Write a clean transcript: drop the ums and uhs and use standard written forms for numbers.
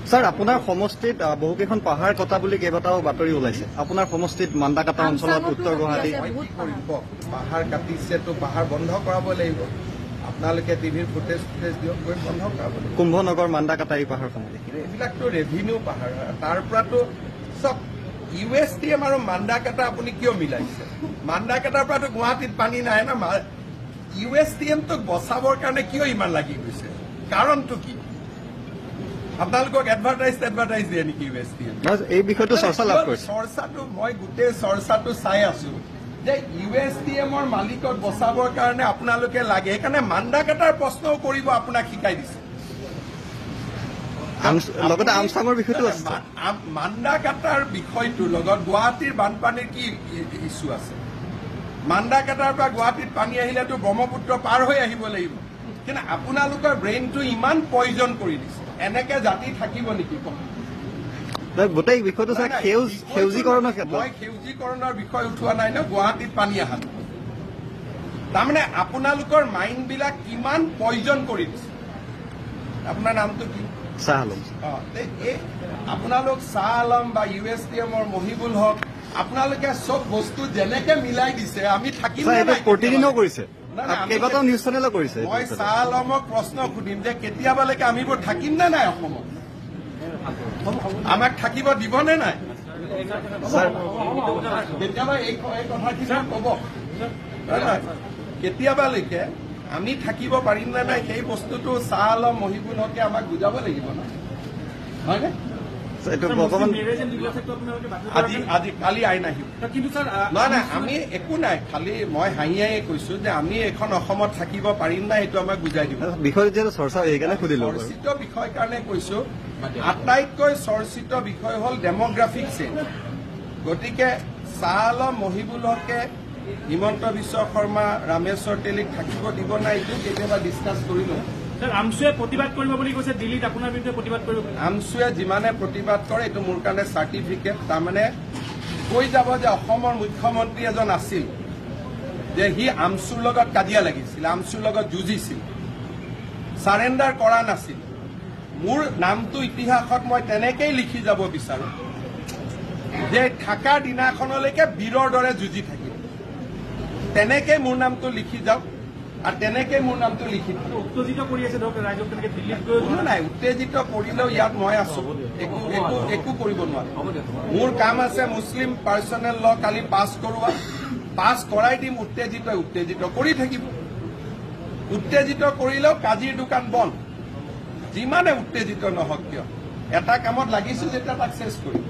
Sir আপনাৰ সমষ্টিত বহুকেইখন পাহাৰ কটা বুলি কেইবাটাও বাতৰি ওলাইছে। আপোনাৰ সমষ্টিত মান্দাকাটা অঞ্চলত উত্তৰ গুৱাহাটী পাহাৰ কাটিছে তো পাহাৰ বন্ধ কৰাব লাগিব। আপোনালোকে টিভিৰ ফুটেজ দিয়ক, গৈ বন্ধ কৰাব লাগিব। কুম্ভনগৰ মান্দাকাটা এই পাহাৰসমূহ এইবিলাকতো ৰেভিনিউ পাহাৰ, তাৰ পৰাতো চব USTM আৰু মান্দাকাটা আপুনি কিয় মিলাইছে? মান্দাকাটাৰ পৰাতো গুৱাহাটীত পানী নাই না। USTMটোক বচাবৰ কাৰণে কিয় ইমান লাগি গৈছে? কাৰণটো কি? আপোনালোকক এডভাৰটাইজ দিয়ে নেকি USTM? এই বিষয়টো চৰ্চা লাভ কৰিছে। চৰ্চাটো মই গোটেই চৰ্চাটো চাই আছো যে USTMৰ মালিকক বচাবৰ কাৰণে আপোনালোকে লাগে, সেইকাৰণে মান্দাকাটাৰ প্ৰশ্নও কৰিব আপোনাক শিকাই দিছে। লগতে আমচাঙৰ বিষয়টো আছে। মান্দাকাটাৰ বিষয়টোৰ লগত গুৱাহাটীৰ বানপানীৰ কি ইছ্যু আছে? মান্দাকাটাৰ পৰা গুৱাহাটীত পানী আহিলেতো ব্ৰহ্মপুত্ৰ পাৰ হৈ আহিব লাগিব। কিন্তু আপোনালোকৰ ব্ৰেইনটো ইমান পয়জন কৰি দিছে, এনেকে জাতি থাকিব নেকি? গোটেই বিষয়টো সেউজীকৰণৰ ক্ষেত্ৰত মই সেউজীকৰণৰ বিষয় উঠোৱা নাই ন, গুৱাহাটীত পানী অহা। তাৰমানে আপোনালোকৰ মাইণ্ড বিলাক কিমান পয়জন কৰি দিছে। আপোনাৰ নামটো কি? শ্বাহ আলম। আপোনালোক শ্বাহ আলম বা USTMৰ মহিবুল হক, আপোনালোকে চব বস্তু যেনেকে মিলাই দিছে আমি থাকিম। প্ৰতিদিনেও কৰিছে, কেইবাটাও নিউজ চেনেলো কৰিছে। মই শ্বাহ আলমক প্ৰশ্ন সুধিম যে কেতিয়াবালৈকে আমিবোৰ থাকিম নে নাই অসমত? আমাক থাকিব দিব নে নাই? কেতিয়াবা এই কথাখিনি কব। কেতিয়াবালৈকে আমি থাকিব পাৰিম নে নাই সেই বস্তুটো শ্বাহ আলম মহিবুল হকে আমাক বুজাব লাগিব না, হয়নে? আজি কালি আইন আহিব। নহয় নাই, আমি একো নাই, খালি মই হাঁহিয়াই কৈছো যে আমি এখন অসমত থাকিব পাৰিম নাই সেইটো আমাক বুজাই দিব। বিষয় যিহেতু চৰ্চা সেইকাৰণে সুধিলো। চৰ্চিত বিষয় কাৰণে কৈছো, আটাইতকৈ চৰ্চিত বিষয় হ'ল ডেমগ্ৰাফিক চেঞ্জ। গতিকে শ্বাহ আলম মহিবুল হকে হিমন্ত বিশ্ব শৰ্মা ৰামেশ্বৰ তেলীক থাকিব দিব নাই, এইটো কেতিয়াবা ডিছকাছ কৰিলো। আমচুৱে প্ৰতিবাদ কৰিব বুলি কৈছে দিল্লীত, আপোনাৰ বিৰুদ্ধে প্ৰতিবাদ কৰিব। আমচুৱে যিমানে প্ৰতিবাদ কৰে এইটো মোৰ কাৰণে চাৰ্টিফিকেট। তাৰমানে কৈ যাব যে অসমৰ মুখ্যমন্ত্ৰী এজন আছিল যে সি আমচুৰ লগত কাজিয়া লাগিছিল, আমচুৰ লগত যুঁজিছিল, চাৰেণ্ডাৰ কৰা নাছিল। মোৰ নামটো ইতিহাসত মই তেনেকেই লিখি যাব বিচাৰো যে থাকাৰ দিনাখনলৈকে বীৰৰ দৰে যুঁজি থাকিম। তেনেকে মোৰ নামটো লিখি যাওক আৰু তেনেকে মোৰ নামটো লিখি দিম। উত্তেজিত কৰি আছে ধৰক ৰাইজক তেনেকে দিল্লীত কোনো নাই, উত্তেজিত কৰিলেও ইয়াত মই আছো, একো কৰিব নোৱাৰো। মোৰ কাম আছে মুছলিম পাৰ্চনেল ল কালি পাছ কৰোৱা, পাছ কৰাই দিম। উত্তেজিত কৰি থাকিব। উত্তেজিত কৰিলেও কাজিৰ দোকান বন্ধ। যিমানে উত্তেজিত নহওক কিয় এটা কামত লাগিছো যেতিয়া তাক চেছ কৰিম।